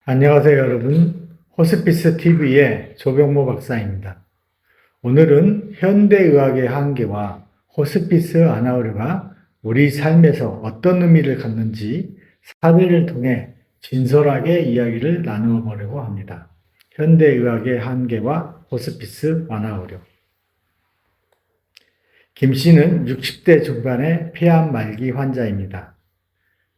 안녕하세요, 여러분. 호스피스 TV의 조병모 박사입니다. 오늘은 현대의학의 한계와 호스피스 아나우르가 우리 삶에서 어떤 의미를 갖는지 사례를 통해 진솔하게 이야기를 나누어 보려고 합니다. 현대의학의 한계와 호스피스 아나우르. 김 씨는 60대 중반의 폐암 말기 환자입니다.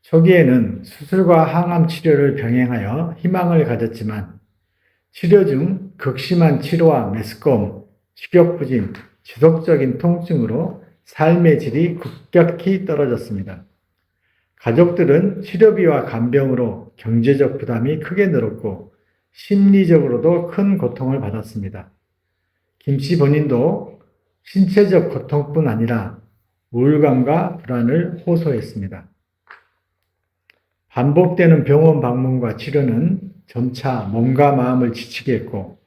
초기에는 수술과 항암 치료를 병행하여 희망을 가졌지만 치료 중 극심한 치료와 메스꺼움, 식욕부진, 지속적인 통증으로 삶의 질이 급격히 떨어졌습니다. 가족들은 치료비와 간병으로 경제적 부담이 크게 늘었고 심리적으로도 큰 고통을 받았습니다. 김 씨 본인도 신체적 고통뿐 아니라 우울감과 불안을 호소했습니다. 반복되는 병원 방문과 치료는 점차 몸과 마음을 지치게 했고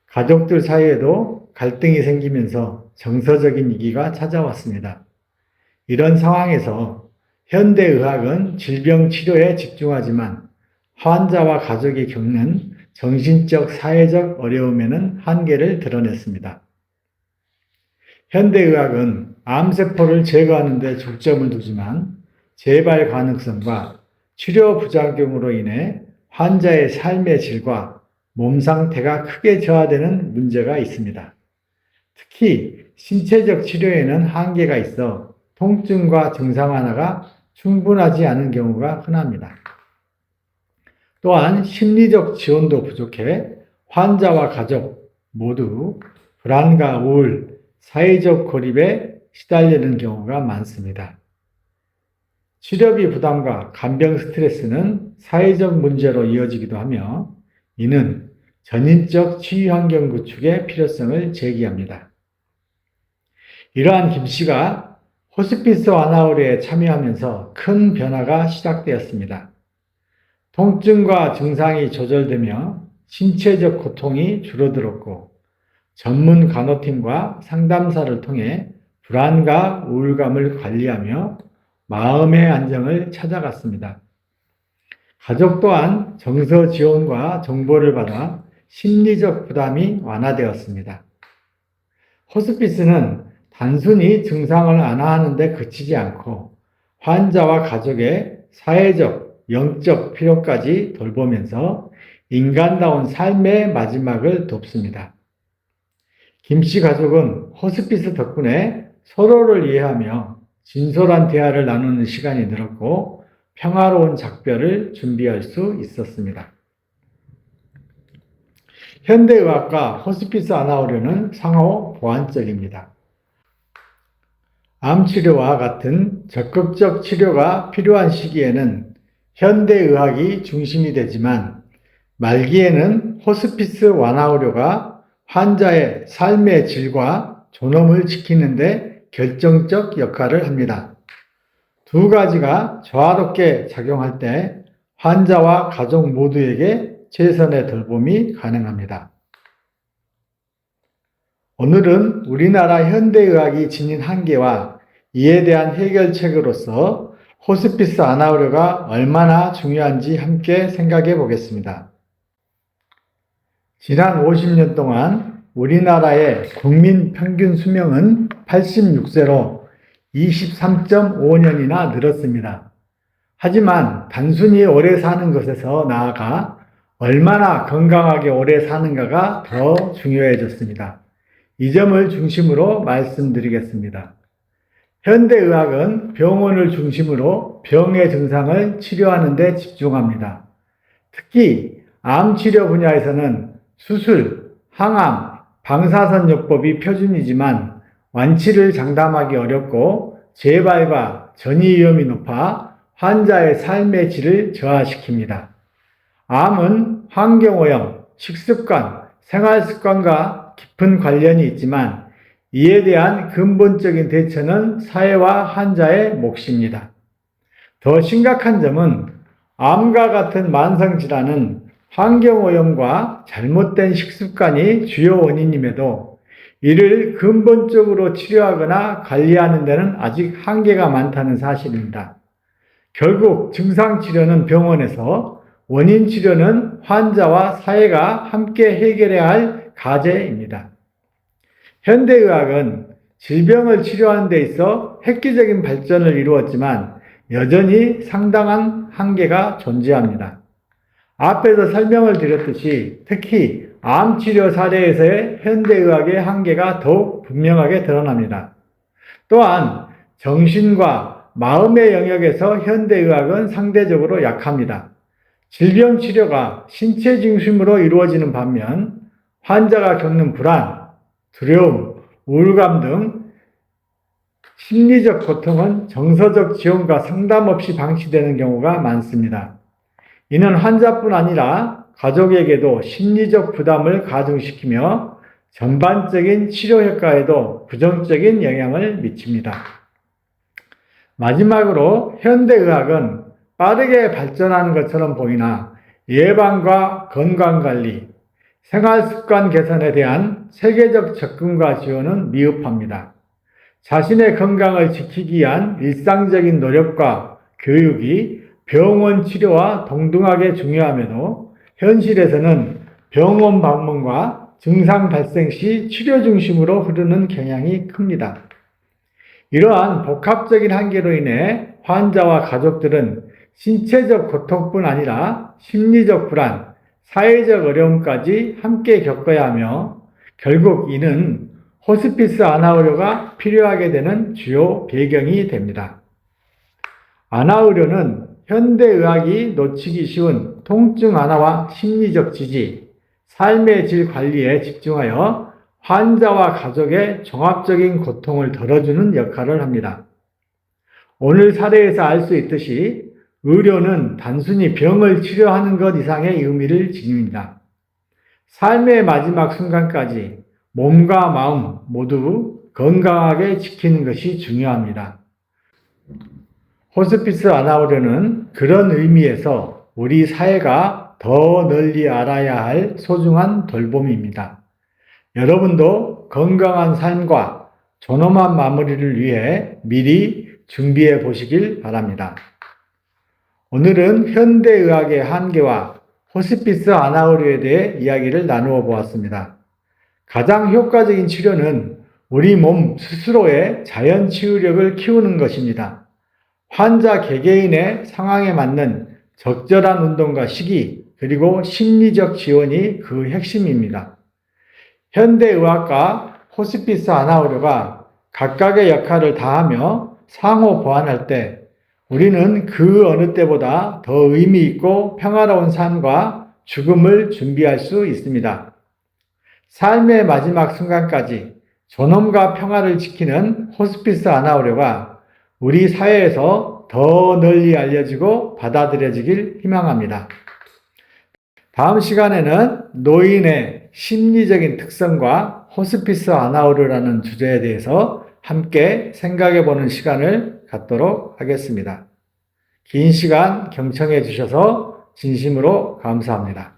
가족들 사이에도 갈등이 생기면서 정서적인 위기가 찾아왔습니다. 이런 상황에서 현대의학은 질병 치료에 집중하지만 환자와 가족이 겪는 정신적, 사회적 어려움에는 한계를 드러냈습니다. 현대의학은 암세포를 제거하는 데 중점을 두지만 재발 가능성과 치료 부작용으로 인해 환자의 삶의 질과 몸 상태가 크게 저하되는 문제가 있습니다. 특히 신체적 치료에는 한계가 있어 통증과 증상 완화가 충분하지 않은 경우가 흔합니다. 또한 심리적 지원도 부족해 환자와 가족 모두 불안과 우울, 사회적 고립에 시달리는 경우가 많습니다. 치료비 부담과 간병 스트레스는 사회적 문제로 이어지기도 하며 이는 전인적 치유 환경 구축의 필요성을 제기합니다. 이러한 김 씨가 호스피스 아나우르에 참여하면서 큰 변화가 시작되었습니다. 통증과 증상이 조절되며 신체적 고통이 줄어들었고 전문 간호팀과 상담사를 통해 불안과 우울감을 관리하며 마음의 안정을 찾아갔습니다. 가족 또한 정서 지원과 정보를 받아 심리적 부담이 완화되었습니다. 호스피스는 단순히 증상을 완화하는 데 그치지 않고 환자와 가족의 사회적, 영적 필요까지 돌보면서 인간다운 삶의 마지막을 돕습니다. 김 씨 가족은 호스피스 덕분에 서로를 이해하며 진솔한 대화를 나누는 시간이 늘었고 평화로운 작별을 준비할 수 있었습니다. 현대의학과 호스피스 아나우르는 상호 보완적입니다. 암치료와 같은 적극적 치료가 필요한 시기에는 현대의학이 중심이 되지만 말기에는 호스피스 완화의료가 환자의 삶의 질과 존엄을 지키는 데 결정적 역할을 합니다. 두 가지가 조화롭게 작용할 때 환자와 가족 모두에게 최선의 돌봄이 가능합니다. 오늘은 우리나라 현대의학이 지닌 한계와 이에 대한 해결책으로서 호스피스 아나우르가 얼마나 중요한지 함께 생각해 보겠습니다. 지난 50년 동안 우리나라의 국민 평균 수명은 86세로 23.5년이나 늘었습니다. 하지만 단순히 오래 사는 것에서 나아가 얼마나 건강하게 오래 사는가가 더 중요해졌습니다. 이 점을 중심으로 말씀드리겠습니다. 현대의학은 병원을 중심으로 병의 증상을 치료하는 데 집중합니다. 특히 암치료 분야에서는 수술, 항암, 방사선요법이 표준이지만 완치를 장담하기 어렵고 재발과 전이 위험이 높아 환자의 삶의 질을 저하시킵니다. 암은 환경오염, 식습관, 생활습관과 깊은 관련이 있지만 이에 대한 근본적인 대처는 사회와 환자의 몫입니다. 더 심각한 점은 암과 같은 만성질환은 환경오염과 잘못된 식습관이 주요 원인임에도 이를 근본적으로 치료하거나 관리하는 데는 아직 한계가 많다는 사실입니다. 결국 증상치료는 병원에서, 원인 치료는 환자와 사회가 함께 해결해야 할 과제입니다. 현대의학은 질병을 치료하는 데 있어 획기적인 발전을 이루었지만 여전히 상당한 한계가 존재합니다. 앞에서 설명을 드렸듯이 특히 암 치료 사례에서의 현대의학의 한계가 더욱 분명하게 드러납니다. 또한 정신과 마음의 영역에서 현대의학은 상대적으로 약합니다. 질병 치료가 신체 중심으로 이루어지는 반면 환자가 겪는 불안, 두려움, 우울감 등 심리적 고통은 정서적 지원과 상담 없이 방치되는 경우가 많습니다. 이는 환자뿐 아니라 가족에게도 심리적 부담을 가중시키며 전반적인 치료 효과에도 부정적인 영향을 미칩니다. 마지막으로 현대의학은 빠르게 발전하는 것처럼 보이나 예방과 건강관리, 생활습관 개선에 대한 세계적 접근과 지원은 미흡합니다. 자신의 건강을 지키기 위한 일상적인 노력과 교육이 병원 치료와 동등하게 중요함에도 현실에서는 병원 방문과 증상 발생 시 치료 중심으로 흐르는 경향이 큽니다. 이러한 복합적인 한계로 인해 환자와 가족들은 신체적 고통뿐 아니라 심리적 불안, 사회적 어려움까지 함께 겪어야 하며 결국 이는 호스피스 안화의료가 필요하게 되는 주요 배경이 됩니다. 안화의료는 현대의학이 놓치기 쉬운 통증 완화와 심리적 지지, 삶의 질 관리에 집중하여 환자와 가족의 종합적인 고통을 덜어주는 역할을 합니다. 오늘 사례에서 알 수 있듯이 의료는 단순히 병을 치료하는 것 이상의 의미를 지닙니다. 삶의 마지막 순간까지 몸과 마음 모두 건강하게 지키는 것이 중요합니다. 호스피스 안화의료는 그런 의미에서 우리 사회가 더 널리 알아야 할 소중한 돌봄입니다. 여러분도 건강한 삶과 존엄한 마무리를 위해 미리 준비해 보시길 바랍니다. 오늘은 현대의학의 한계와 호스피스 안화의료에 대해 이야기를 나누어 보았습니다. 가장 효과적인 치료는 우리 몸 스스로의 자연 치유력을 키우는 것입니다. 환자 개개인의 상황에 맞는 적절한 운동과 시기, 그리고 심리적 지원이 그 핵심입니다. 현대의학과 호스피스 안화의료가 각각의 역할을 다하며 상호 보완할 때 우리는 그 어느 때보다 더 의미 있고 평화로운 삶과 죽음을 준비할 수 있습니다. 삶의 마지막 순간까지 존엄과 평화를 지키는 호스피스 안화의료가 우리 사회에서 더 널리 알려지고 받아들여지길 희망합니다. 다음 시간에는 노인의 심리적인 특성과 호스피스 안화의료라는 주제에 대해서 함께 생각해 보는 시간을 갖도록 하겠습니다. 긴 시간 경청해 주셔서 진심으로 감사합니다.